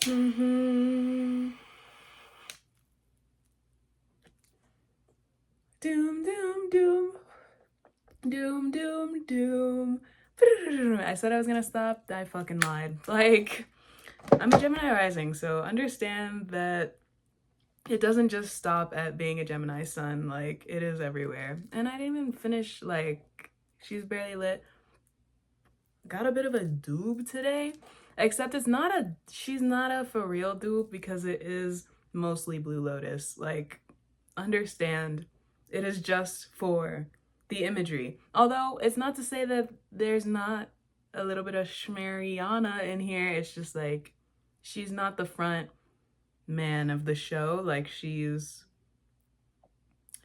Doom, doom, doom. Doom, doom, doom. I said I was gonna stop. I fucking lied. Like, I'm a Gemini rising, so understand that it doesn't just stop at being a Gemini sun. Like, it is everywhere. And I didn't even finish, like, she's barely lit. Got a bit of a dupe today. Except she's not a for real dupe because it is mostly Blue Lotus. Like, understand, it is just for the imagery. Although it's not to say that there's not a little bit of Schmariana in here. It's just like, she's not the front man of the show. Like, she's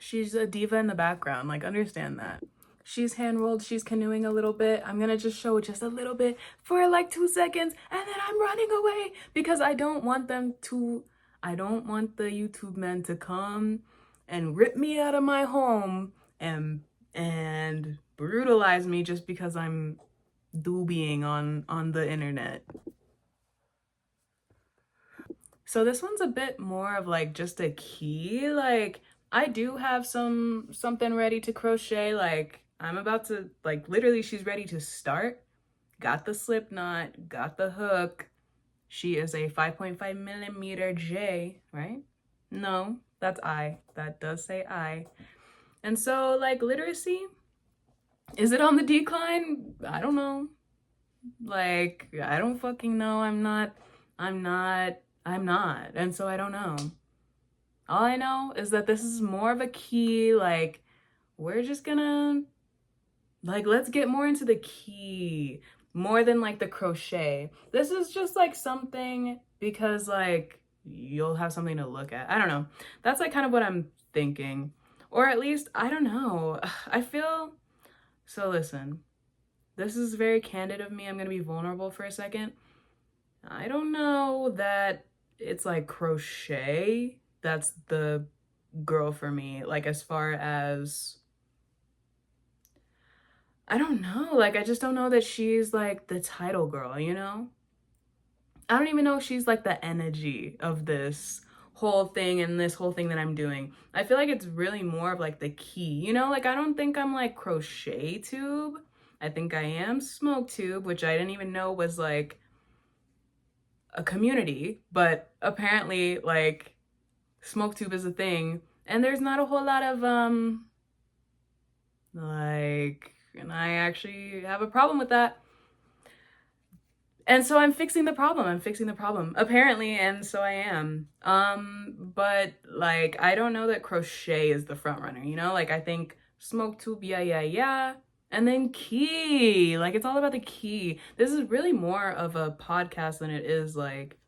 a diva in the background. Like, understand that. She's hand-rolled, she's canoeing a little bit. I'm gonna just show just a little bit for like 2 seconds and then I'm running away because I don't want the YouTube men to come and rip me out of my home and brutalize me just because I'm doobieing on the internet. So this one's a bit more of like just a key. Like, I do have something ready to crochet. Like, I'm about to, like, literally she's ready to start. Got the slip knot, got the hook. She is a 5.5 millimeter J, right? No, that's I. That does say I. And so, like, literacy, is it on the decline? I don't know. Like, I don't fucking know. I'm not. And so I don't know. All I know is that this is more of a key. Like, we're just gonna, like, let's get more into the key. More than, like, the crochet. This is just, like, something because, like, you'll have something to look at. I don't know. That's, like, kind of what I'm thinking. Or at least, I don't know. I feel... So listen. This is very candid of me. I'm gonna be vulnerable for a second. I don't know that it's, like, crochet that's the girl for me. Like, as far as... I don't know. Like, I just don't know that she's, like, the title girl, you know? I don't even know if she's, like, the energy of this whole thing and this whole thing that I'm doing. I feel like it's really more of, like, the key, you know? Like, I don't think I'm, like, crochet tube. I think I am smoke tube, which I didn't even know was, like, a community. But apparently, like, smoke tube is a thing. And there's not a whole lot of, like... And I actually have a problem with that. And so I'm fixing the problem. Apparently, and so I am. But, like, I don't know that crochet is the front runner, you know? Like, I think smoke tube, yeah. And then key. Like, it's all about the key. This is really more of a podcast than it is, like,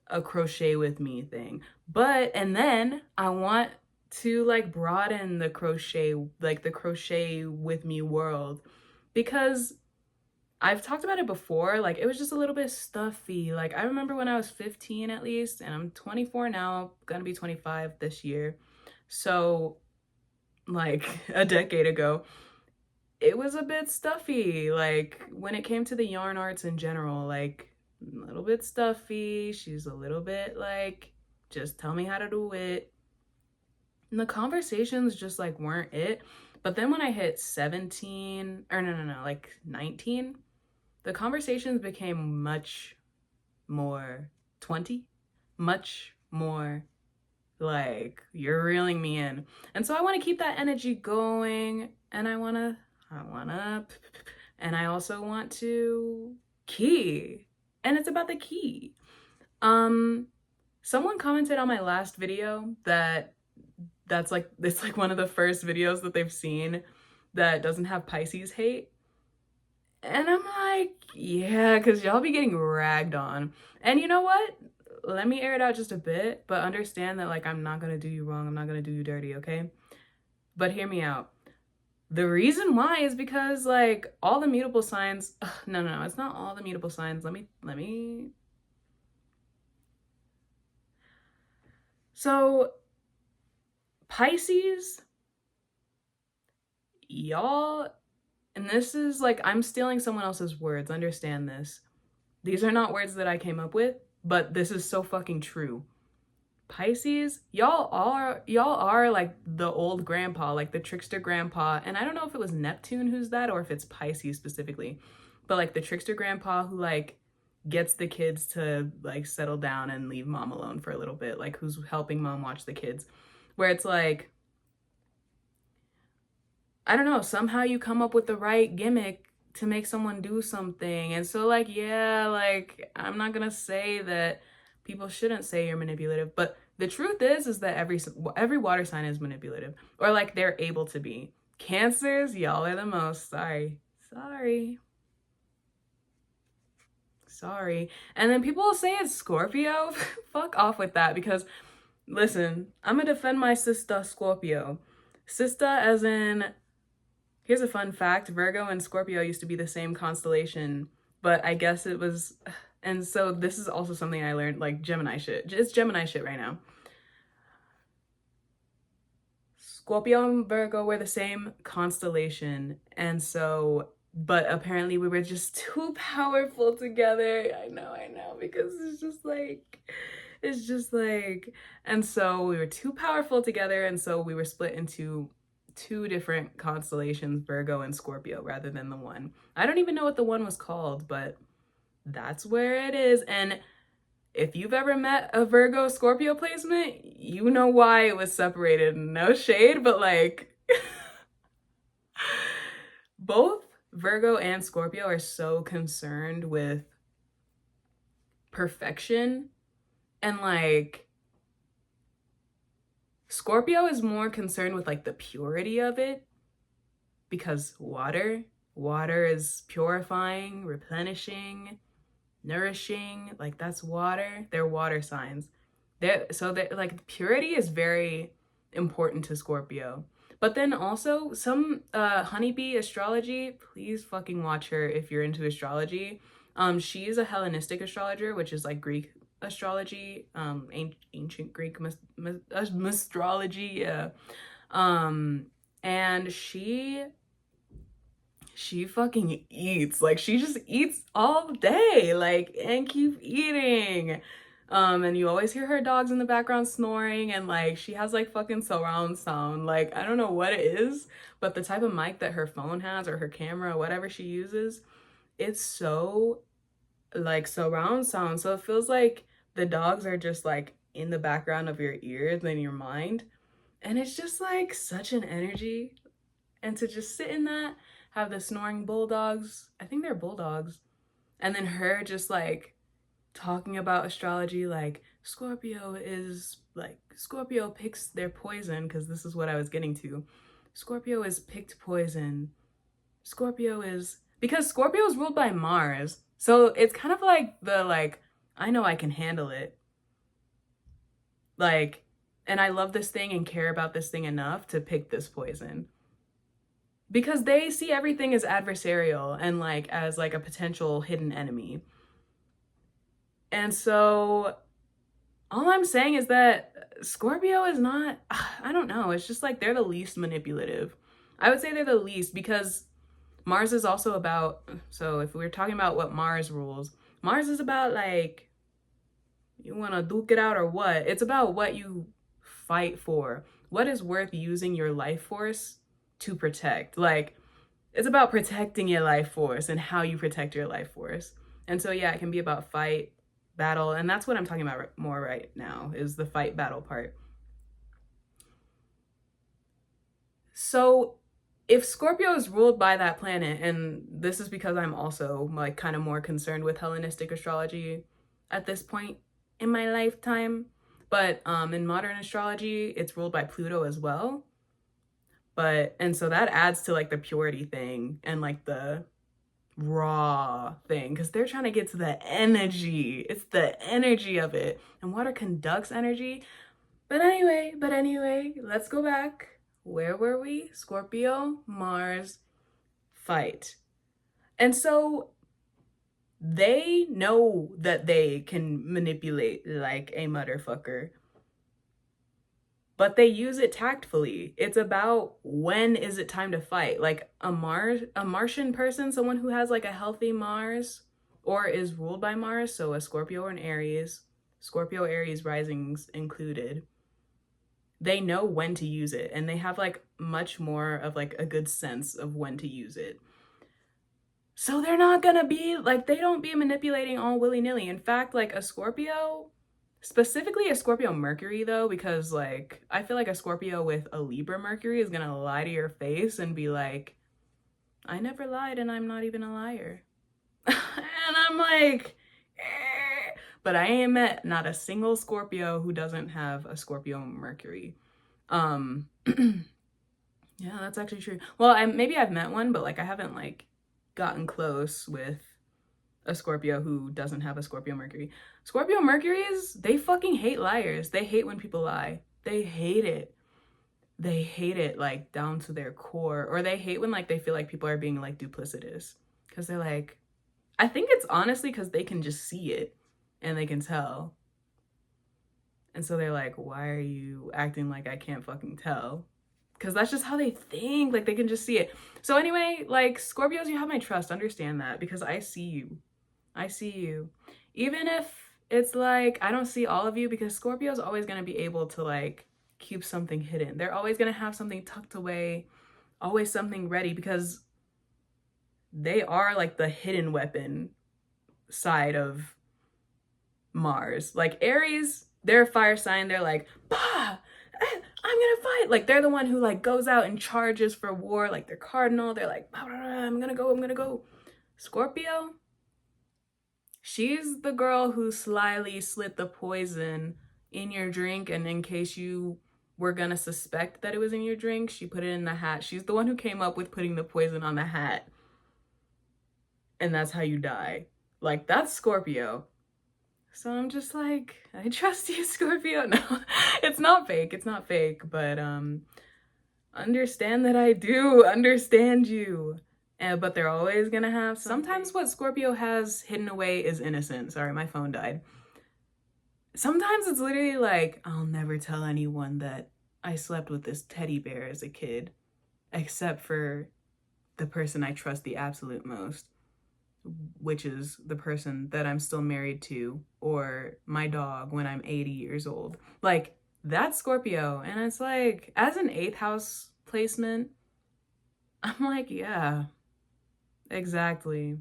a crochet with me thing. But, and then I want to, like, broaden the crochet, like, the crochet with me world, because I've talked about it before. Like, it was just a little bit stuffy. Like, I remember when I was 15 at least, and I'm 24 now, gonna be 25 this year. So, like, a decade ago, it was a bit stuffy. Like, when it came to the yarn arts in general, like, a little bit stuffy. She's a little bit like, just tell me how to do it. And the conversations just, like, weren't it. But then when I hit 17, or no, like 19, the conversations became much more 20, much more like, you're reeling me in. And so I want to keep that energy going, and I also want to key. And it's about the key. Someone commented on my last video that's like, it's like one of the first videos that they've seen that doesn't have Pisces hate. And I'm like, yeah, because y'all be getting ragged on. And you know what? Let me air it out just a bit, but understand that, like, I'm not going to do you wrong. I'm not going to do you dirty, okay? But hear me out. The reason why is because, like, all the mutable signs... No, it's not all the mutable signs. Let me... So, Pisces, y'all... And this is, like, I'm stealing someone else's words. Understand this. These are not words that I came up with. but this is so fucking true. Pisces, y'all are like the old grandpa, like the trickster grandpa. And I don't know if it was Neptune who's that or if it's Pisces specifically, but like the trickster grandpa who like gets the kids to like settle down and leave mom alone for a little bit, like who's helping mom watch the kids, where it's like, I don't know, somehow you come up with the right gimmick to make someone do something. And so like, yeah, like I'm not gonna say that people shouldn't say you're manipulative, but the truth is that every water sign is manipulative, or like they're able to be. Cancers, y'all are the most. Sorry. And then people will say it's Scorpio. Fuck off with that, because listen, I'm gonna defend my sister Scorpio. Sister as in, here's a fun fact, Virgo and Scorpio used to be the same constellation, but I guess it was, and so this is also something I learned, like Gemini shit. It's Gemini shit right now. Scorpio and Virgo were the same constellation, and so, but apparently we were just too powerful together. I know, because it's just like, and so we were too powerful together, and so we were split into two different constellations, Virgo and Scorpio, rather than the one. I don't even know what the one was called, but that's where it is. And if you've ever met a Virgo Scorpio placement, you know why it was separated. No shade, but like both Virgo and Scorpio are so concerned with perfection, and like Scorpio is more concerned with like the purity of it, because water is purifying, replenishing, nourishing, like that's water. They're water signs. They're like purity is very important to Scorpio. But then also some honeybee astrology, please fucking watch her if you're into astrology. She's a Hellenistic astrologer, which is like Greek astrology, ancient Greek astrology, yeah. And she fucking eats, like she just eats all day, like, and keep eating. And you always hear her dogs in the background snoring, and like she has like fucking surround sound. Like I don't know what it is, but the type of mic that her phone has, or her camera, whatever she uses, it's so like surround sound. So it feels like the dogs are just like in the background of your ears and your mind. And it's just like such an energy. And to just sit in that, have the snoring bulldogs, I think they're bulldogs, and then her just like talking about astrology, like Scorpio picks their poison, because this is what I was getting to. Scorpio is picked poison. Scorpio is, because Scorpio is ruled by Mars, so it's kind of like the like, I know I can handle it, like, and I love this thing and care about this thing enough to pick this poison, because they see everything as adversarial and like as like a potential hidden enemy. And so all I'm saying is that Scorpio is not, I don't know, it's just like they're the least manipulative. I would say they're the least, because Mars is also about, so if we're talking about what Mars rules, Mars is about like, you want to duke it out or what? It's about what you fight for. What is worth using your life force to protect? Like, it's about protecting your life force and how you protect your life force. And so yeah, it can be about fight, battle, and that's what I'm talking about more right now, is the fight battle part. So if Scorpio is ruled by that planet, and this is because I'm also like kind of more concerned with Hellenistic astrology at this point in my lifetime, but in modern astrology it's ruled by Pluto as well. But, and so that adds to like the purity thing and like the raw thing, because they're trying to get to the energy. It's the energy of it, and water conducts energy. But anyway, let's go back. Where were we? Scorpio, Mars, fight. And so they know that they can manipulate like a motherfucker, but they use it tactfully. It's about when is it time to fight. Like a Martian person, someone who has like a healthy Mars, or is ruled by Mars, so a Scorpio or an Aries, Scorpio, Aries risings included, they know when to use it, and they have like much more of like a good sense of when to use it. So they're not gonna be like, they don't be manipulating all willy-nilly. In fact, like a Scorpio, specifically a Scorpio Mercury though, because like I feel like a Scorpio with a Libra Mercury is gonna lie to your face and be like, I never lied and I'm not even a liar. And I'm like, eh. But I ain't met not a single Scorpio who doesn't have a Scorpio Mercury. Yeah, that's actually true. Well, maybe I've met one, but like I haven't like gotten close with a Scorpio who doesn't have a Scorpio Mercury. Scorpio Mercuries, they fucking hate liars. They hate when people lie. They hate it. They hate it like down to their core. Or they hate when like they feel like people are being like duplicitous. Because they're like, I think it's honestly because they can just see it and they can tell. And so they're like, why are you acting like I can't fucking tell? Because that's just how they think. Like they can just see it. So anyway, like Scorpios, you have my trust. Understand that, because I see you. I see you. Even if it's like I don't see all of you, because Scorpio's always going to be able to like keep something hidden. They're always going to have something tucked away, always something ready, because they are like the hidden weapon side of Mars. Like Aries, they're a fire sign. They're like, bah, I'm gonna fight. Like they're the one who like goes out and charges for war. Like they're cardinal. They're like, I'm gonna go. Scorpio, she's the girl who slyly slit the poison in your drink, and in case you were gonna suspect that it was in your drink, she put it in the hat. She's the one who came up with putting the poison on the hat. And that's how you die. Like, that's Scorpio. So I'm just like, I trust you, Scorpio. No, it's not fake. It's not fake. But understand that I do understand you. But they're always gonna have something. Sometimes what Scorpio has hidden away is innocent. Sorry, my phone died. Sometimes it's literally like, I'll never tell anyone that I slept with this teddy bear as a kid, except for the person I trust the absolute most, which is the person that I'm still married to, or my dog when I'm 80 years old. Like, that's Scorpio. And it's like, as an 8th house placement, I'm like, yeah, exactly.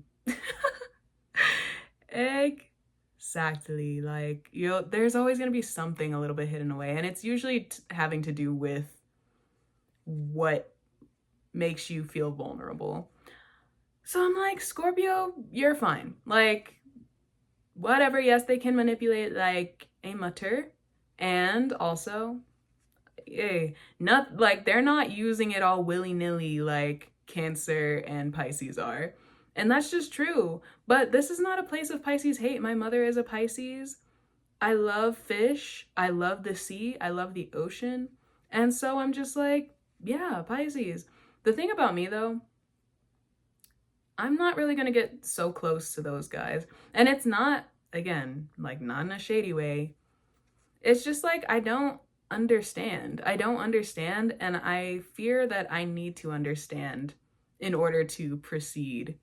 Exactly. Like, there's always going to be something a little bit hidden away. And it's usually having to do with what makes you feel vulnerable. So I'm like, Scorpio, you're fine. Like, whatever. Yes, they can manipulate like a mutter. And also, not like they're not using it all willy-nilly like Cancer and Pisces are. And that's just true. But this is not a place of Pisces hate. My mother is a Pisces. I love fish. I love the sea. I love the ocean. And so I'm just like, yeah, Pisces. The thing about me though, I'm not really going to get so close to those guys. And it's not, again, like not in a shady way. It's just like, I don't understand. I don't understand. And I fear that I need to understand in order to proceed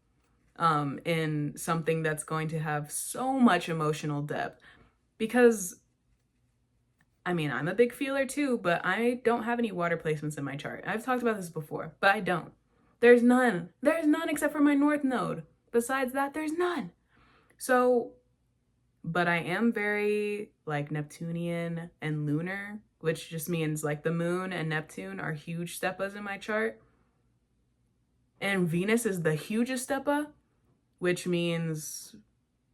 in something that's going to have so much emotional depth. Because, I mean, I'm a big feeler too, but I don't have any water placements in my chart. I've talked about this before, but I don't. There's none. There's none except for my North Node. Besides that, there's none. So, but I am very like Neptunian and lunar, which just means like the moon and Neptune are huge steppas in my chart. And Venus is the hugest steppa, which means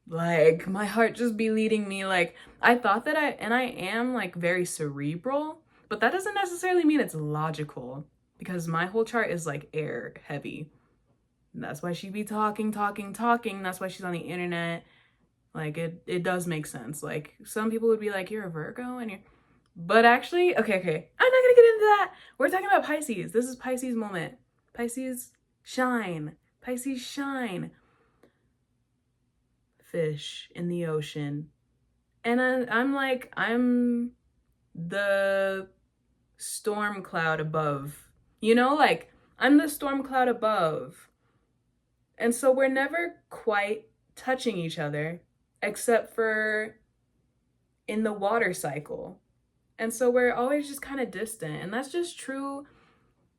like my heart just be leading me. Like I thought that I am like very cerebral, but that doesn't necessarily mean it's logical, because my whole chart is like air heavy. And that's why she be talking. That's why she's on the internet. Like it does make sense. Like some people would be like, you're a Virgo and you're, but actually, okay. I'm not gonna get into that. We're talking about Pisces. This is Pisces moment. Pisces shine. Pisces shine. Fish in the ocean. And I'm like, I'm the storm cloud above. You know, like I'm the storm cloud above. And so we're never quite touching each other except for in the water cycle. And so we're always just kind of distant. And that's just true.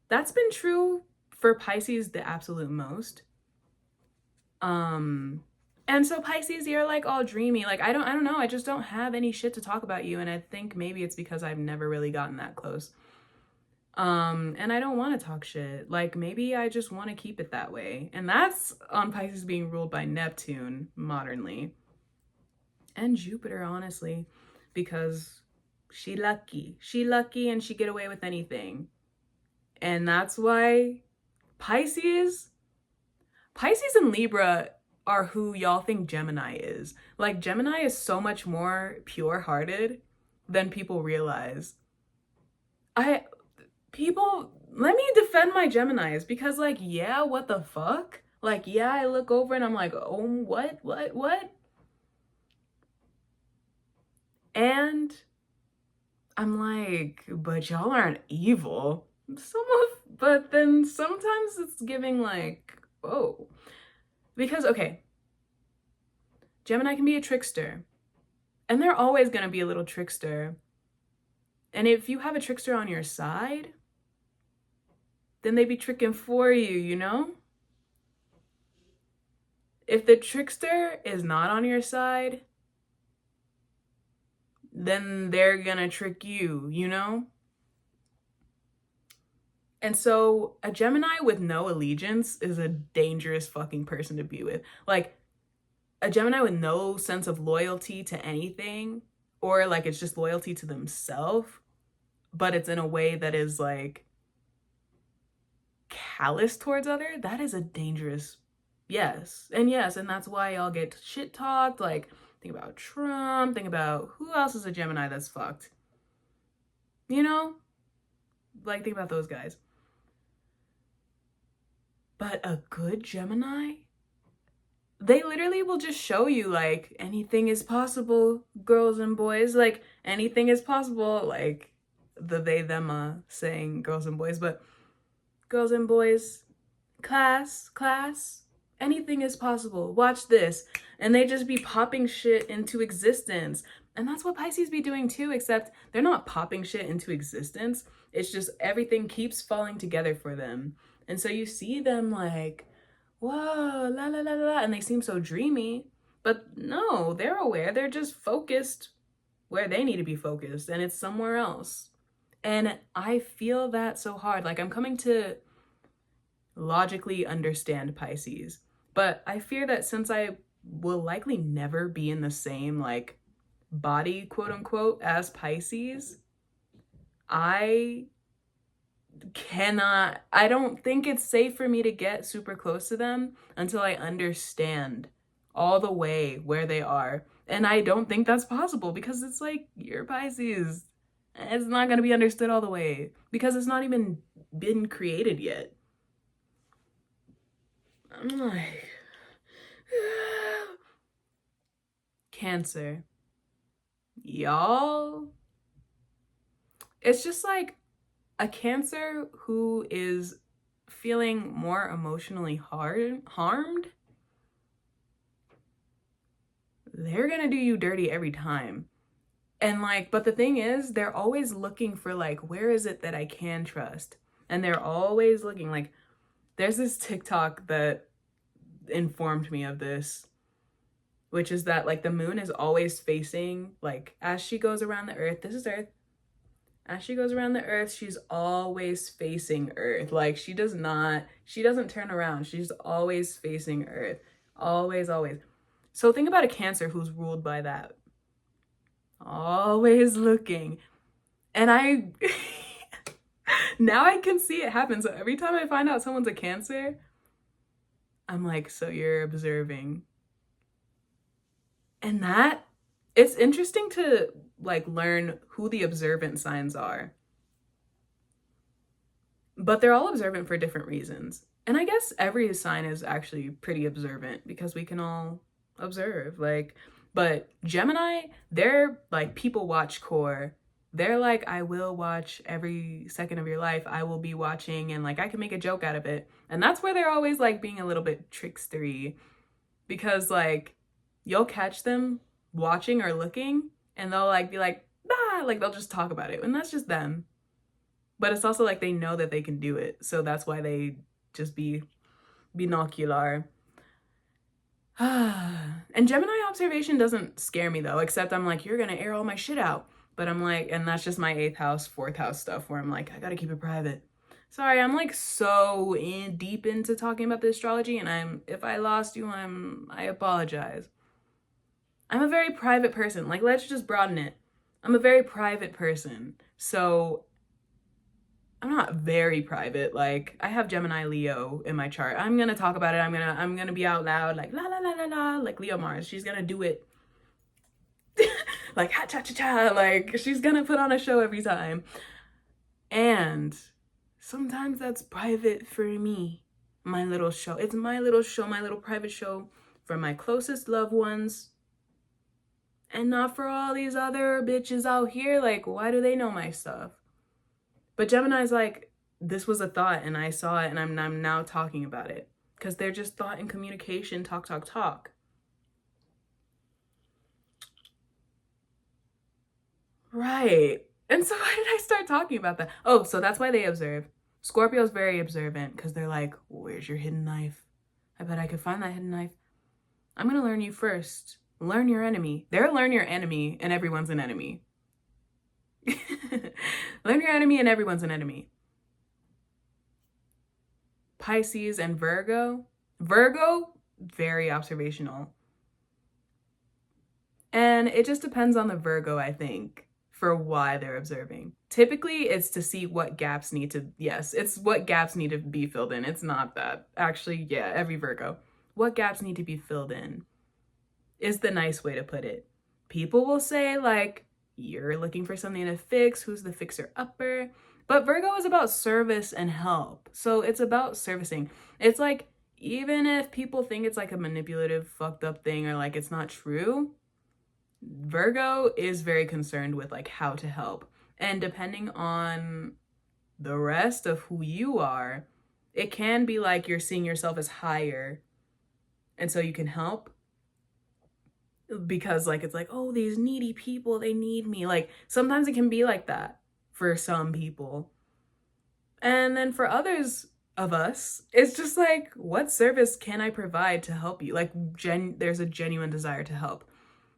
That's been true for Pisces the absolute most. And so Pisces, you're like all dreamy. Like, I don't know. I just don't have any shit to talk about you. And I think maybe it's because I've never really gotten that close. And I don't want to talk shit. Like, maybe I just want to keep it that way. And that's on Pisces being ruled by Neptune modernly. And Jupiter, honestly, because she lucky. She lucky and she get away with anything. And that's why Pisces and Libra are who y'all think Gemini is. Like, Gemini is so much more pure-hearted than people realize. Let me defend my Geminis, because, like, yeah, what the fuck? Like, yeah, I look over and I'm like, oh, what? And I'm like, but y'all aren't evil. But then sometimes it's giving like, oh. Because, okay, Gemini can be a trickster. And they're always gonna be a little trickster. And if you have a trickster on your side, then they be tricking for you, you know? If the trickster is not on your side, then they're gonna trick you, you know? And so a Gemini with no allegiance is a dangerous fucking person to be with. Like, a Gemini with no sense of loyalty to anything, or like it's just loyalty to themselves, but it's in a way that is like callous towards other, that is a dangerous, yes. And that's why y'all get shit talked. Like, think about Trump, think about who else is a Gemini that's fucked. You know? Like, think about those guys. But a good Gemini, they literally will just show you, like, anything is possible, girls and boys. Like, anything is possible. Like, the they, them saying girls and boys, but girls and boys, class, anything is possible. Watch this. And they just be popping shit into existence. And that's what Pisces be doing too, except they're not popping shit into existence. It's just everything keeps falling together for them. And so you see them like, whoa, la la la la, and they seem so dreamy. But no, they're aware. They're just focused where they need to be focused, and it's somewhere else. And I feel that so hard. Like, I'm coming to logically understand Pisces, but I fear that since I will likely never be in the same, like, body, quote unquote, as Pisces, I don't think it's safe for me to get super close to them until I understand all the way where they are. And I don't think that's possible, because it's like, you're Pisces. It's not going to be understood all the way because it's not even been created yet. I'm like, Cancer. Y'all, it's just like a Cancer who is feeling more emotionally harmed. They're gonna do you dirty every time. And like, but the thing is, they're always looking for like, where is it that I can trust? And they're always looking. Like, there's this TikTok that informed me of this, which is that like the moon is always facing, like, as she goes around the earth, this is Earth. As she goes around the earth, she's always facing Earth. Like, she doesn't turn around. She's always facing Earth. Always. So think about a Cancer who's ruled by that. Always looking. And now I can see it happen. So every time I find out someone's a Cancer, I'm like, so you're observing. And that, it's interesting to like learn who the observant signs are. But they're all observant for different reasons. And I guess every sign is actually pretty observant because we can all observe. Like, but Gemini, they're like people watch core. They're like, I will watch every second of your life. I will be watching, and like I can make a joke out of it. And that's where they're always like being a little bit trickstery. because like you'll catch them watching or looking and they'll like be like, ah, like they'll just talk about it, and that's just them. But it's also like they know that they can do it, so that's why they just be binocular. And Gemini observation doesn't scare me though, except I'm like, you're gonna air all my shit out. But I'm like, and that's just my 8th house, 4th house stuff where I'm like, I gotta keep it private. Sorry, I'm like so deep into talking about the astrology, and if I lost you, I apologize. I'm a very private person. Like, let's just broaden it. I'm a very private person. So I'm not very private. Like, I have Gemini Leo in my chart. I'm gonna talk about it. I'm gonna be out loud, like la la la la la, like Leo Mars. She's gonna do it. Like ha cha cha cha. Like, she's gonna put on a show every time. And sometimes that's private for me. My little show. It's my little show, my little private show for my closest loved ones. And not for all these other bitches out here. Like, why do they know my stuff? But Gemini's like, this was a thought and I saw it and I'm now talking about it. Because they're just thought and communication, talk, talk, talk. Right. And so why did I start talking about that? Oh, so that's why they observe. Scorpio's very observant because they're like, where's your hidden knife? I bet I could find that hidden knife. I'm going to learn you first. Learn your enemy. They're learn your enemy and everyone's an enemy. Learn your enemy and everyone's an enemy. Pisces and Virgo. Virgo, very observational. And it just depends on the Virgo, I think, for why they're observing. Typically, it's to see what gaps need to, yes, it's what gaps need to be filled in. It's not that. Actually, yeah, every Virgo. What gaps need to be filled in is the nice way to put it. People will say, like, you're looking for something to fix. Who's the fixer-upper? But Virgo is about service and help. So it's about servicing. It's like, even if people think it's like a manipulative, fucked up thing or like it's not true, Virgo is very concerned with like how to help. And depending on the rest of who you are, it can be like you're seeing yourself as higher. And so you can help. Because like it's like, oh, these needy people, they need me. Like sometimes it can be like that for some people. And then for others of us, it's just like, what service can I provide to help you? Like there's a genuine desire to help.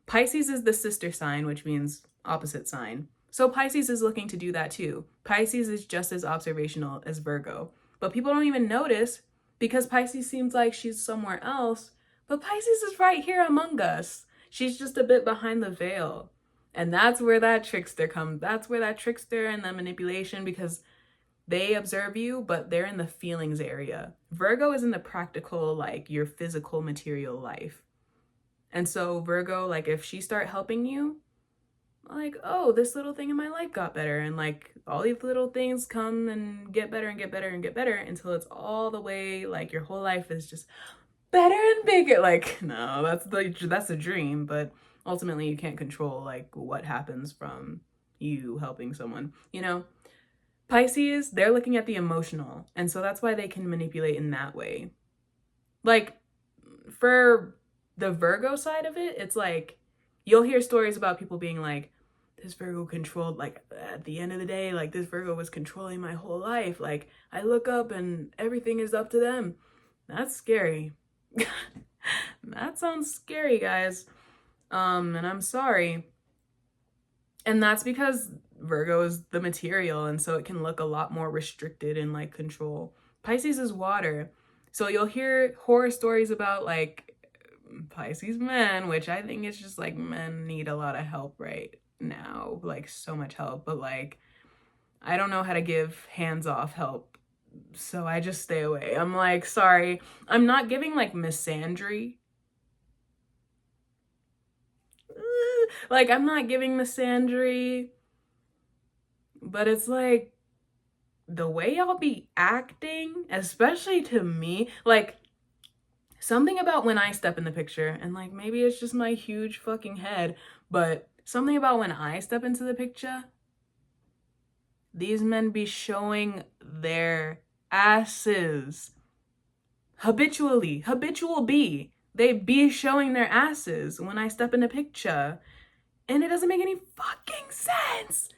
Pisces is the sister sign, which means opposite sign. So Pisces is looking to do that too. Pisces is just as observational as Virgo. But people don't even notice because Pisces seems like she's somewhere else. But Pisces is right here among us. She's just a bit behind the veil. And that's where that trickster comes. That's where that trickster and the manipulation, because they observe you, but they're in the feelings area. Virgo is in the practical, like your physical material life. And so Virgo, like if she start helping you, like, oh, this little thing in my life got better. And like all these little things come and get better and get better and get better until it's all the way, like your whole life is just better and bigger. Like, no, that's a dream, but ultimately you can't control like what happens from you helping someone, you know? Pisces, they're looking at the emotional, and so that's why they can manipulate in that way. Like for the Virgo side of it, it's like you'll hear stories about people being like, this Virgo controlled, like at the end of the day, like this Virgo was controlling my whole life. Like I look up and everything is up to them. That's scary. That sounds scary, guys. And I'm sorry. And that's because Virgo is the material, and so it can look a lot more restricted and like control. Pisces is water. So you'll hear horror stories about like Pisces men, which I think it's just like men need a lot of help right now, like so much help, but like I don't know how to give hands-off help, so I just stay away. I'm like, sorry, I'm not giving like misandry. Like I'm not giving misandry, but it's like the way y'all be acting, especially to me, like something about when I step in the picture, and like maybe it's just my huge fucking head, but something about when I step into the picture, these men be showing their asses habitually. Habitual B. They be showing their asses when I step in a picture. And it doesn't make any fucking sense.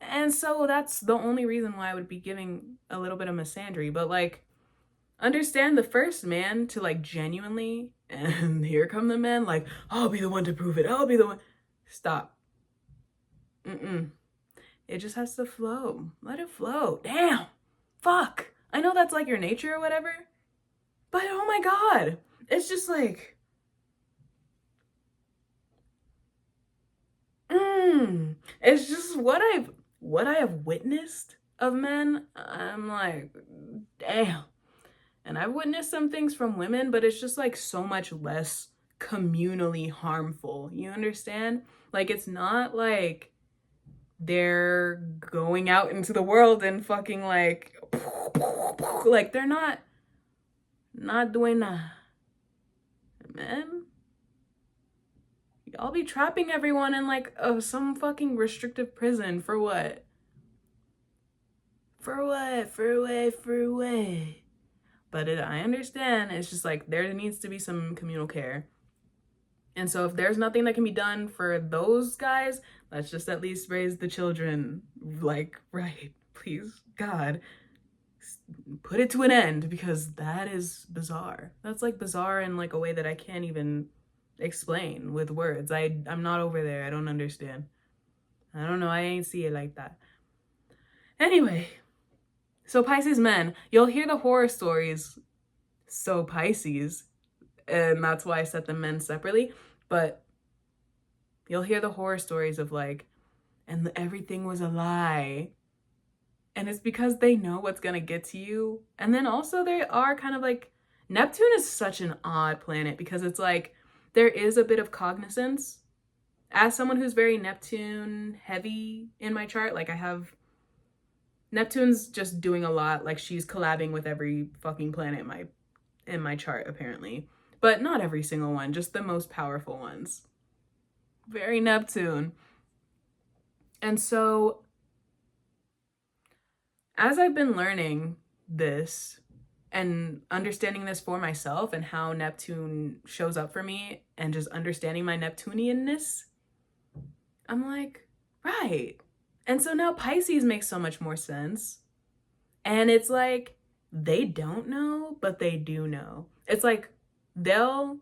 And so that's the only reason why I would be giving a little bit of misandry. But like, understand the first man to like genuinely, and here come the men like, I'll be the one to prove it. I'll be the one. Stop. It just has to flow. Let it flow. Damn. Fuck. I know that's like your nature or whatever. But oh my God. It's just like, it's just what I have witnessed of men. I'm like, damn. And I've witnessed some things from women, but it's just like so much less communally harmful. You understand? Like, it's not like they're going out into the world and fucking like they're not doing that. Man, y'all be trapping everyone in like some fucking restrictive prison for what? For what? But I understand. It's just like there needs to be some communal care. And so if there's nothing that can be done for those guys, let's just at least raise the children. Like, right, please, God, put it to an end, because that is bizarre. That's like bizarre in like a way that I can't even explain with words. I'm not over there. I don't understand. I don't know. I ain't see it like that. Anyway, so Pisces men, you'll hear the horror stories. So Pisces, and that's why I set the men separately, but you'll hear the horror stories of like, and everything was a lie. And it's because they know what's gonna get to you. And then also they are kind of like, Neptune is such an odd planet because it's like, there is a bit of cognizance. As someone who's very Neptune heavy in my chart, like I have, Neptune's just doing a lot. Like she's collabing with every fucking planet in my chart apparently. But not every single one, just the most powerful ones. Very Neptune. And so as I've been learning this and understanding this for myself and how Neptune shows up for me and just understanding my Neptunianness, I'm like, right. And so now Pisces makes so much more sense. And it's like, they don't know, but they do know. It's like, they'll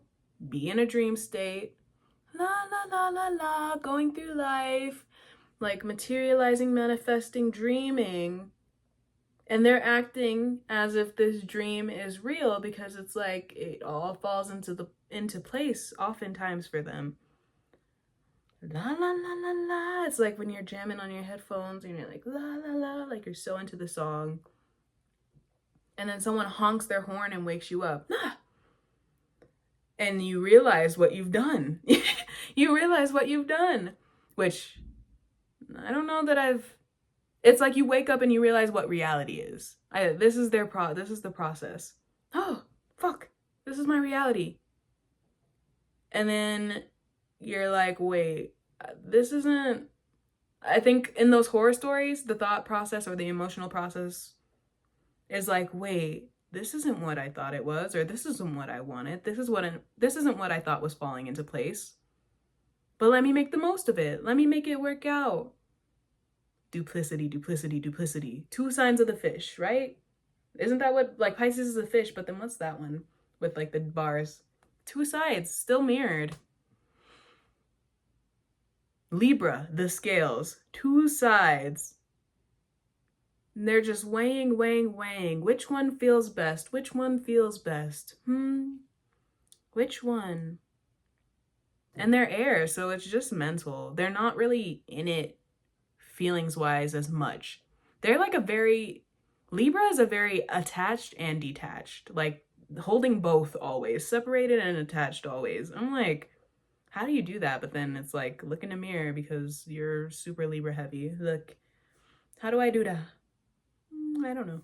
be in a dream state, la la la la la, going through life, like materializing, manifesting, dreaming, and they're acting as if this dream is real because it's like it all falls into place oftentimes for them. La la la la la. It's like when you're jamming on your headphones and you're like la la la, like you're so into the song, and then someone honks their horn and wakes you up. Ah! And you realize what you've done. You realize what you've done, which I don't know that it's like you wake up and you realize what reality is. This is the process. Oh, fuck. This is my reality. And then you're like, wait, this isn't, I think in those horror stories, the thought process or the emotional process is like, wait, this isn't what I thought it was, or this isn't what I wanted. This isn't what I thought was falling into place. But let me make the most of it. Let me make it work out. Duplicity, duplicity, duplicity. Two signs of the fish, right? Isn't that what, like Pisces is a fish, but then what's that one with like the bars? Two sides, still mirrored. Libra, the scales, two sides. And they're just weighing. Which one feels best? Which one feels best? Which one? And they're air, so it's just mental. They're not really in it feelings-wise as much. They're like Libra is a very attached and detached, like holding both always, separated and attached always. I'm like, how do you do that? But then it's like, look in a mirror because you're super Libra heavy. Look, how do I do that? I don't know.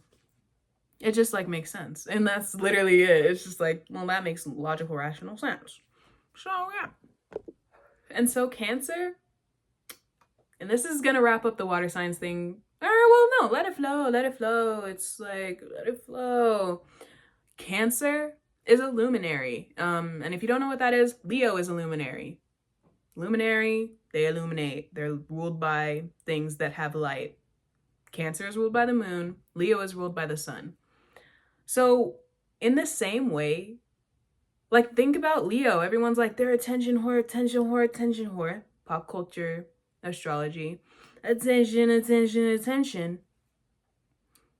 It just like makes sense. And that's literally it. It's just like, well, that makes logical, rational sense. So yeah. And so Cancer, and this is gonna wrap up the water signs thing. Well, no, let it flow. It's like, let it flow. Cancer is a luminary. And if you don't know what that is, Leo is a luminary. Luminary, they illuminate. They're ruled by things that have light. Cancer is ruled by the moon. Leo is ruled by the sun. So in the same way, like think about Leo. Everyone's like, they're attention whore, attention whore, attention whore. Pop culture, astrology. Attention, attention, attention.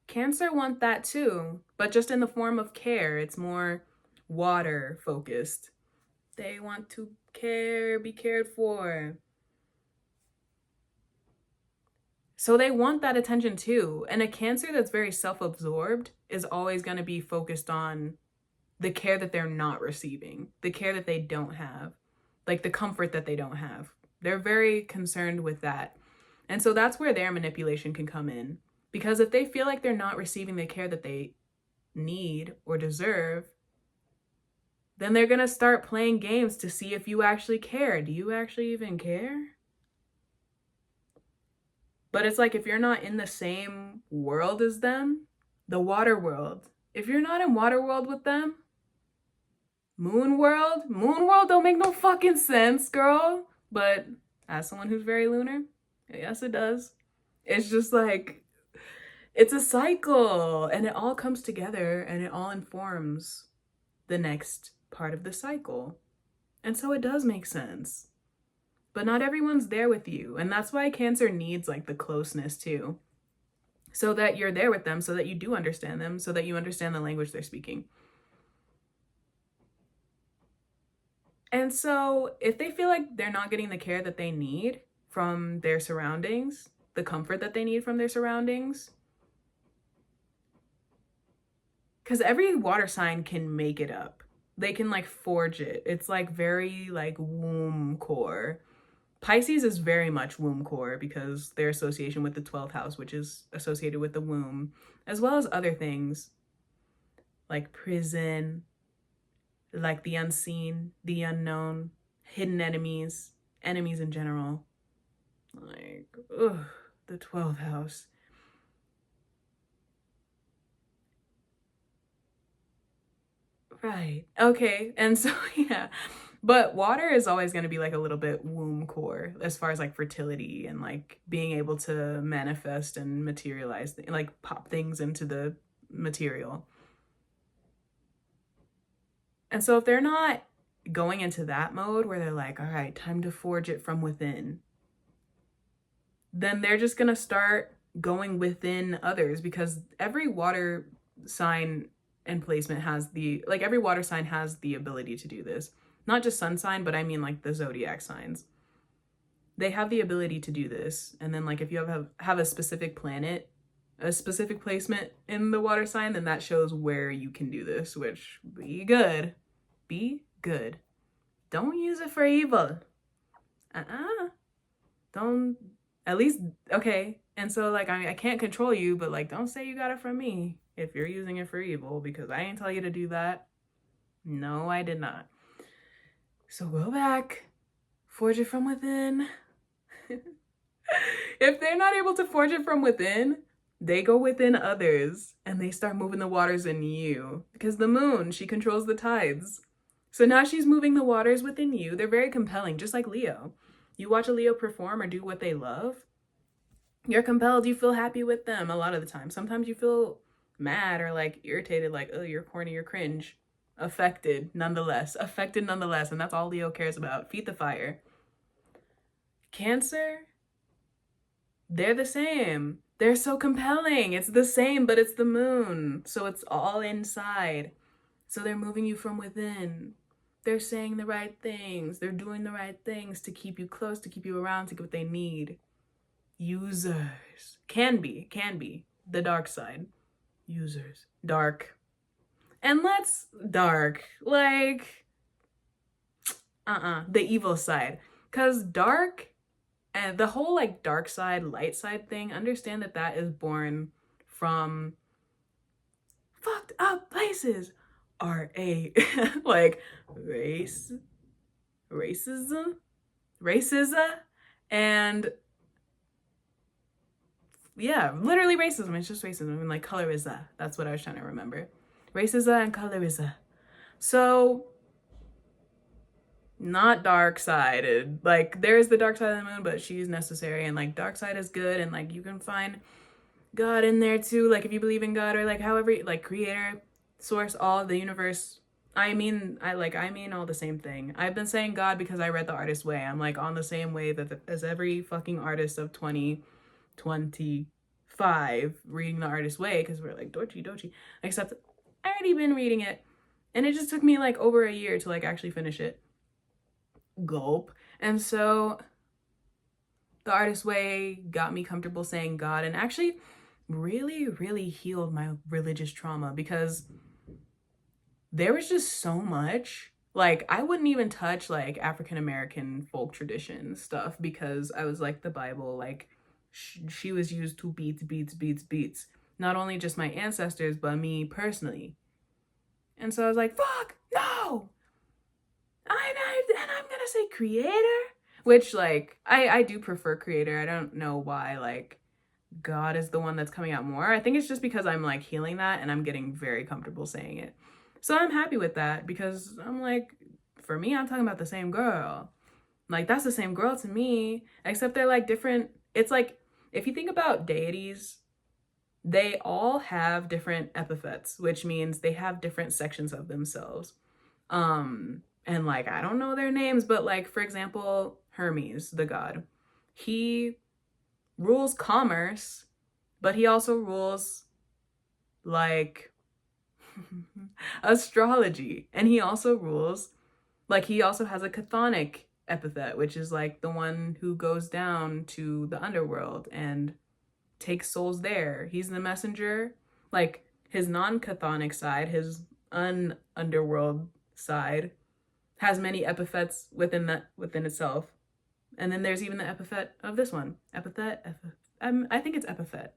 Cancer want that too, but just in the form of care. It's more water focused. They want to care, be cared for. So they want that attention too. And a Cancer that's very self-absorbed is always going to be focused on the care that they're not receiving, the care that they don't have, like the comfort that they don't have. They're very concerned with that. And so that's where their manipulation can come in. Because if they feel like they're not receiving the care that they need or deserve, then they're going to start playing games to see if you actually care. Do you actually even care? But it's like if you're not in the same world as them, the water world, if you're not in water world with them, moon world don't make no fucking sense, girl. But as someone who's very lunar, yes, it does. It's just like, it's a cycle and it all comes together and it all informs the next part of the cycle. And so it does make sense. But not everyone's there with you. And that's why Cancer needs like the closeness too. So that you're there with them, so that you do understand them, so that you understand the language they're speaking. And so if they feel like they're not getting the care that they need from their surroundings, the comfort that they need from their surroundings, because every water sign can make it up. They can like forge it. It's like very like womb core. Pisces is very much womb core because their association with the 12th house, which is associated with the womb, as well as other things like prison, like the unseen, the unknown, hidden enemies, enemies in general. Like, ugh, the 12th house. Right. Okay. And so, yeah. But water is always going to be like a little bit womb core as far as like fertility and like being able to manifest and materialize, like pop things into the material. And so if they're not going into that mode where they're like, all right, time to forge it from within, then they're just going to start going within others, because every water sign and placement has the, like every water sign has the ability to do this. Not just sun sign, but I mean like the zodiac signs. They have the ability to do this. And then like if you have a specific planet, a specific placement in the water sign, then that shows where you can do this, which be good. Be good. Don't use it for evil. Don't, at least, okay. And so like, I can't control you, but like, don't say you got it from me if you're using it for evil, because I didn't tell you to do that. No, I did not. So go back, forge it from within. If they're not able to forge it from within, they go within others and they start moving the waters in you, because the moon, she controls the tides. So now she's moving the waters within you. They're very compelling, just like Leo. You watch a Leo perform or do what they love, you're compelled, you feel happy with them a lot of the time. Sometimes you feel mad or like irritated, like, oh, you're corny, you're cringe. Affected nonetheless, and that's all Leo cares about. Feed the fire. Cancer, they're the same. They're so compelling. It's the same, but it's the moon, so it's all inside. So they're moving you from within. They're saying the right things. They're doing the right things to keep you close, to keep you around, to get what they need. Users. Can be the dark side. Users. Dark. And let's dark, like, the evil side. Because dark and the whole like dark side, light side thing, understand that that is born from fucked up places. R-A, like racism, and yeah, literally racism. It's just racism. I mean, like colorism. That's what I was trying to remember. Racism and colorism. So, not dark-sided. Like, there's the dark side of the moon, but she's necessary, and like dark side is good, and like you can find God in there too, like if you believe in God, or like however, like creator, source, all the universe. I mean all the same thing. I've been saying God because I read The Artist's Way. I'm like on the same wave as every fucking artist of 2025 reading The Artist's Way, because we're like dochi. Except I already been reading it, and it just took me like over a year to like actually finish it. Gulp. And so The Artist's Way got me comfortable saying God, and actually really healed my religious trauma, because there was just so much. Like, I wouldn't even touch like African American folk tradition stuff, because I was like, the Bible, like she was used to beats not only just my ancestors but me personally. And so I was like, fuck no, I'm gonna say creator, which like I do prefer creator. I don't know why like God is the one that's coming out more. I think it's just because I'm like healing that, and I'm getting very comfortable saying it. So I'm happy with that, because I'm like, for me, I'm talking about the same girl. Like, that's the same girl to me, except they're like different. It's like, if you think about deities, they all have different epithets, which means they have different sections of themselves. And like, I don't know their names, but like, for example, Hermes, the god, he rules commerce, but he also rules like astrology, and he also rules like, he also has a chthonic epithet, which is like the one who goes down to the underworld and takes souls there. He's the messenger. Like, his non-chthonic side, his underworld side, has many epithets within itself. And then there's even the epithet of this one. I think it's epithet.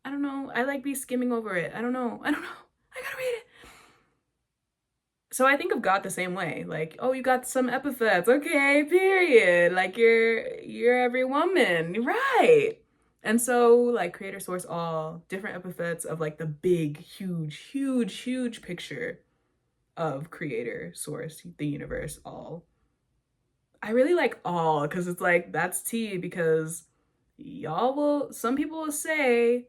I don't know. I like be skimming over it. I don't know. I gotta read it. So I think of God the same way. Like, oh, you got some epithets. Okay, period. Like, you're every woman. Right. And so like creator, source, all different epithets of like the big, huge picture of creator, source, the universe, all. I really like all, because it's like, that's tea, because some people will say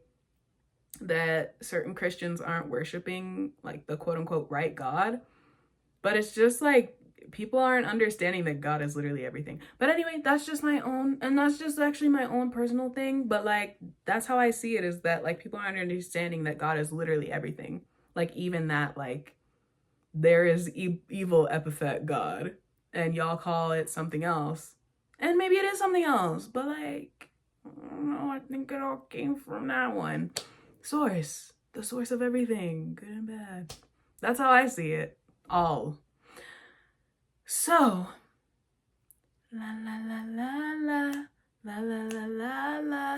that certain Christians aren't worshiping like the quote unquote right God, but it's just like, people aren't understanding that God is literally everything. But anyway, that's just my own, and that's just actually my own personal thing, but like, that's how I see it, is that like, people aren't understanding that God is literally everything. Like, even that, like, there is evil epithet God, and y'all call it something else, and maybe it is something else, but like, I don't know, I think it all came from that one. Source, the source of everything, good and bad. That's how I see it, all. So, la la la la la, la la la la la,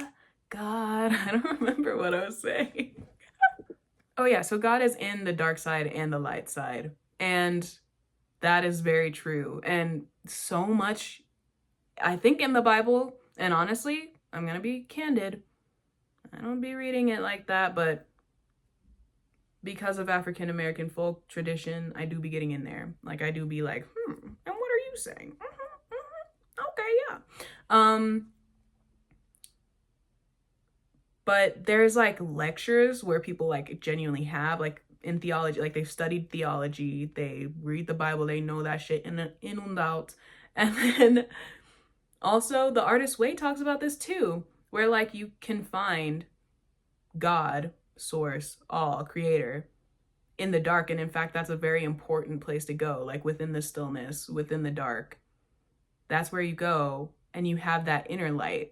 God, I don't remember what I was saying. Oh yeah, so God is in the dark side and the light side, and that is very true. And so much, I think, in the Bible, and honestly, I'm gonna be candid, I don't be reading it like that, but because of African American folk tradition, I do be getting in there. Like, I do be like, and what are you saying? Okay, yeah. But there's like lectures where people like genuinely have like in theology, like they've studied theology, they read the Bible, they know that shit in and out. And then also The Artist's Way talks about this too, where like you can find God, source, all, creator, in the dark. And in fact, that's a very important place to go, like within the stillness, within the dark. That's where you go, and you have that inner light.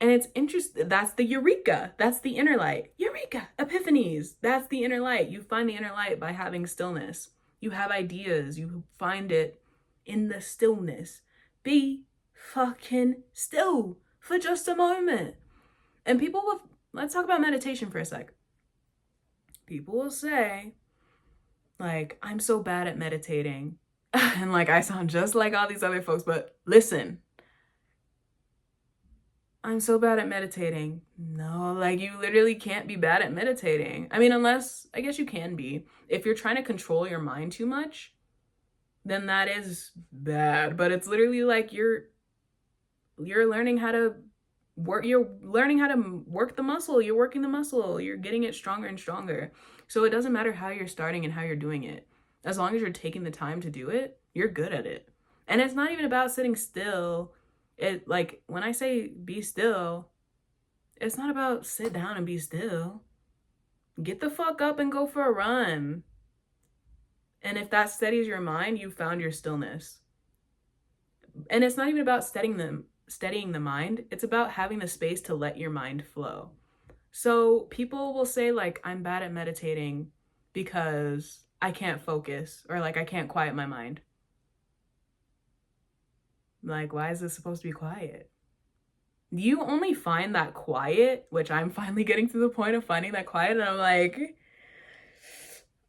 And it's interesting. That's the eureka. That's the inner light. Eureka. Epiphanies. That's the inner light. You find the inner light by having stillness. You have ideas. You find it in the stillness. Be fucking still for just a moment. And people will, let's talk about meditation for a sec. People will say, like, I'm so bad at meditating. And like, I sound just like all these other folks, but listen. I'm so bad at meditating. No, like you literally can't be bad at meditating. I mean, unless, I guess you can be. If you're trying to control your mind too much, then that is bad. But it's literally like you're learning how to you're learning how to work the muscle. You're working the muscle. You're getting it stronger and stronger. So it doesn't matter how you're starting and how you're doing it. As long as you're taking the time to do it, you're good at it. And it's not even about sitting still. It, like, when I say be still, it's not about sit down and be still. Get the fuck up and go for a run. And if that steadies your mind, you found your stillness. And it's not even about steadying the mind. It's about having the space to let your mind flow. So people will say, like, I'm bad at meditating because I can't focus, or like I can't quiet my mind. Like, why is this supposed to be quiet? You only find that quiet, which I'm finally getting to the point of finding that quiet, and I'm like,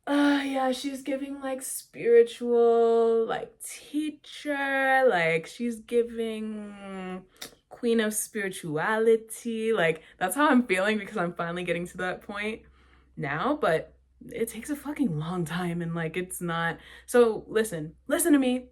yeah, she's giving like spiritual, like teacher, like she's giving queen of spirituality. Like, that's how I'm feeling because I'm finally getting to that point now, but it takes a fucking long time, and like it's not. So listen to me.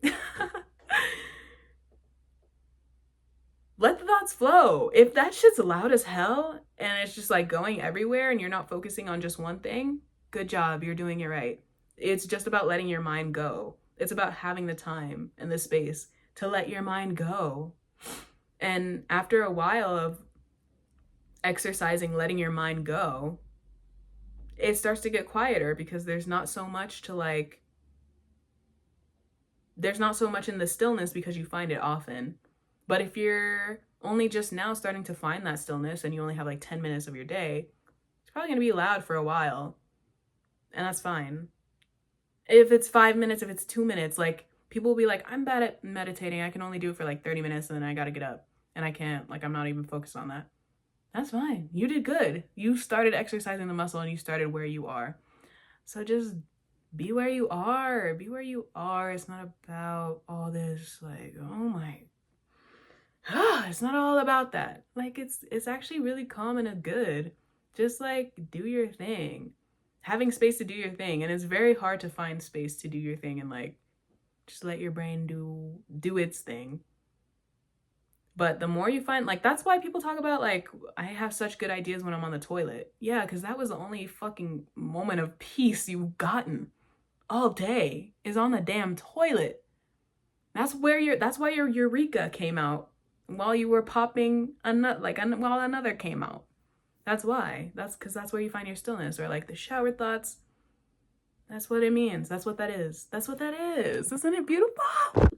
Let the thoughts flow. If that shit's loud as hell and it's just like going everywhere and you're not focusing on just one thing, good job, you're doing it right. It's just about letting your mind go. It's about having the time and the space to let your mind go. And after a while of exercising letting your mind go, it starts to get quieter because there's not so much in the stillness because you find it often. But if you're only just now starting to find that stillness and you only have like 10 minutes of your day, it's probably going to be loud for a while. And that's fine. If it's 5 minutes, if it's 2 minutes, like people will be like, I'm bad at meditating. I can only do it for like 30 minutes and then I got to get up. And I can't, like, I'm not even focused on that. That's fine. You did good. You started exercising the muscle and you started where you are. So just be where you are. Be where you are. It's not about all this, like, oh my, it's not all about that. Like, it's actually really calm and good. Just like do your thing. Having space to do your thing. And it's very hard to find space to do your thing and like just let your brain do its thing. But the more you find, like, that's why people talk about, like, I have such good ideas when I'm on the toilet. Yeah, because that was the only fucking moment of peace you've gotten all day is on the damn toilet. That's why your eureka came out while you were popping while another came out. That's why. That's because that's where you find your stillness, or like the shower thoughts. That's what it means. That's what that is. That's what that is. Isn't it beautiful?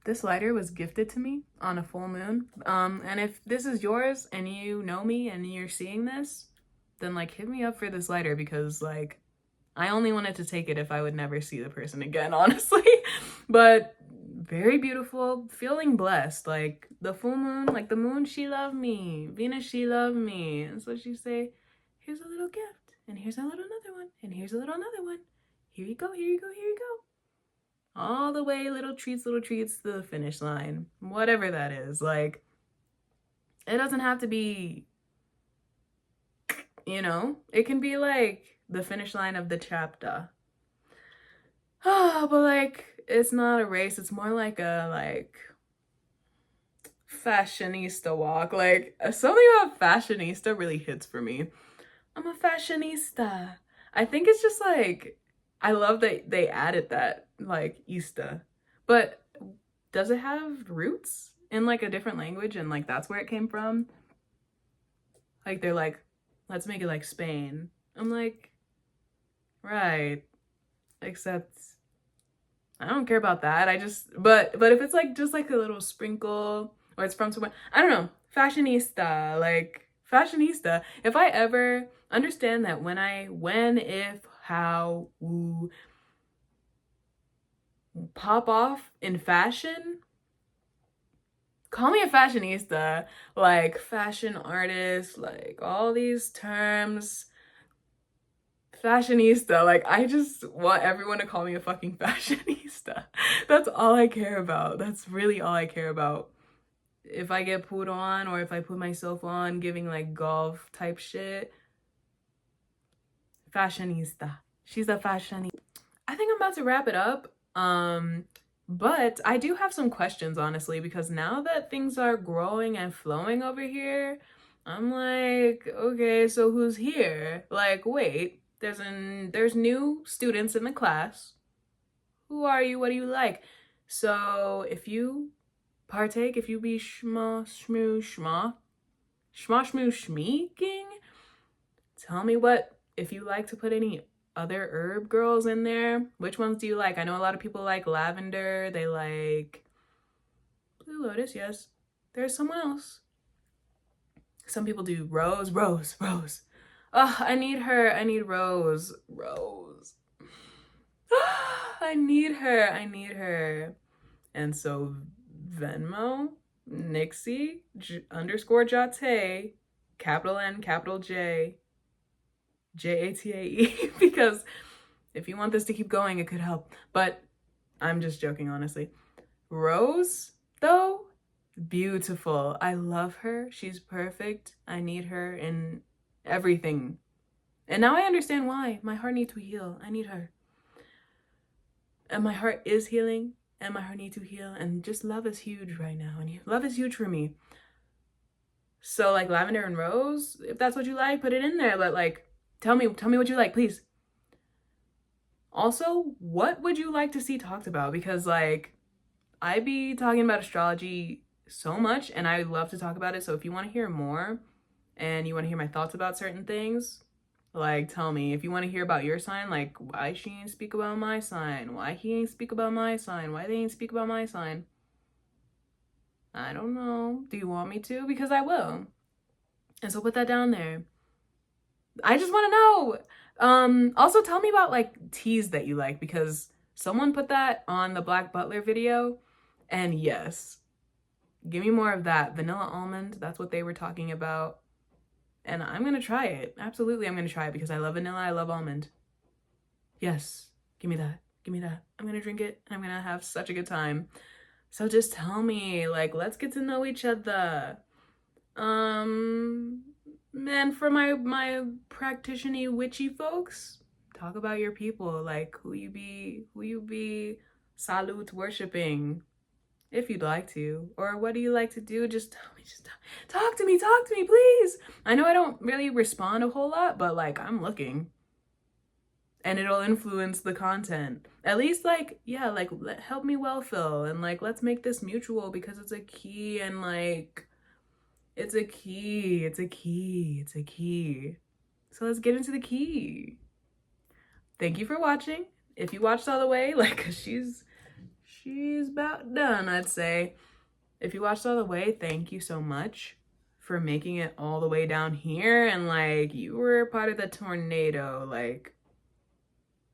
This lighter was gifted to me on a full moon. And if this is yours and you know me and you're seeing this, then like hit me up for this lighter because like I only wanted to take it if I would never see the person again, honestly. But very beautiful, feeling blessed. Like the full moon, like the moon, she loved me. Venus, she loved me. And so she say, here's a little gift. And here's a little another one. And here's a little another one. Here you go, here you go, here you go. All the way, little treats to the finish line. Whatever that is. Like, it doesn't have to be, you know, it can be like the finish line of the chapter. Oh, but like, it's not a race. It's more like a, like, fashionista walk. Like, something about fashionista really hits for me. I'm a fashionista. I think it's just like, I love that they added that, like, Insta. But does it have roots in, like, a different language? And, like, that's where it came from? Like, they're like, let's make it like Spain. I'm like, right. Except, I don't care about that. But if it's, like, just, like, a little sprinkle, or it's from somewhere, I don't know. Fashionista. Like, fashionista. If I ever understand that if, how, woo, pop off in fashion, call me a fashionista, like fashion artist, like all these terms, fashionista. Like, I just want everyone to call me a fucking fashionista. That's all I care about. That's really all I care about. if I get put on or if I put myself on giving like golf type shit. Fashionista. She's a fashionista. I think I'm about to wrap it up. But I do have some questions, honestly, because now that things are growing and flowing over here, I'm like, okay, so who's here? Like, wait, there's new students in the class. Who are you? What do you like? So if you partake, if you be schmeeking, tell me if you like to put any other herb girls in there. Which ones do you like? I know a lot of people like lavender. They like blue lotus. Yes, there's someone else. Some people do rose. Oh, I need her. I need Rose. I need her. And so Venmo, Nixie, _Jate, capital N, capital J, Jatae, because if you want this to keep going, it could help. But I'm just joking, honestly. Rose, though, beautiful. I love her. She's perfect. I need her in everything. And now I understand why. My heart needs to heal. I need her. And my heart is healing, and my heart needs to heal. And just love is huge right now. And love is huge for me. So like lavender and rose, if that's what you like, put it in there. But like, tell me what you like, please. Also, what would you like to see talked about? Because like, I be talking about astrology so much and I love to talk about it. So if you want to hear more and you want to hear my thoughts about certain things, like tell me. If you want to hear about your sign, like why she ain't speak about my sign, why he ain't speak about my sign, why they ain't speak about my sign. I don't know. Do you want me to? Because I will. And so put that down there. I just want to know. Also tell me about like teas that you like, because someone put that on the Black Butler video, and yes, give me more of that. Vanilla almond, that's what they were talking about. And I'm gonna try it. Absolutely, I'm gonna try it because I love vanilla, I love almond. Yes, give me that. I'm gonna drink it and I'm gonna have such a good time. So just tell me, like, let's get to know each other. And for my practitioner witchy folks, talk about your people, like who you be salute worshiping, if you'd like to, or what do you like to do. Just tell me, talk to me, please. I know I don't really respond a whole lot, but like I'm looking, and it'll influence the content. At least like, yeah, like help me well fill, and like let's make this mutual, because it's a key, and like it's a key. So let's get into the key. Thank you for watching. If you watched all the way, like she's about done, I'd say. If you watched all the way, thank you so much for making it all the way down here, and like you were part of the tornado, like,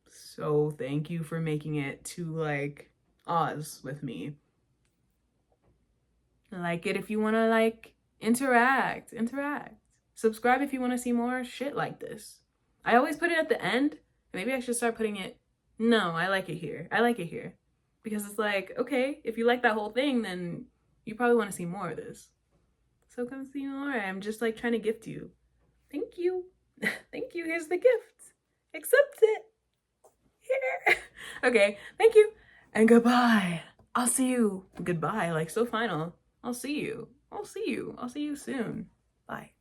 so thank you for making it to like Oz with me. Like it if you want to like interact. Subscribe if you want to see more shit like this. I always put it at the end. Maybe I should start putting it. No, I like it here. Because it's like, okay, if you like that whole thing, then you probably want to see more of this. So come see more. I'm just like trying to gift you. Thank you. Thank you. Here's the gift. Accept it. Here. Okay, thank you. And goodbye. I'll see you. Goodbye, like so final. I'll see you soon. Bye.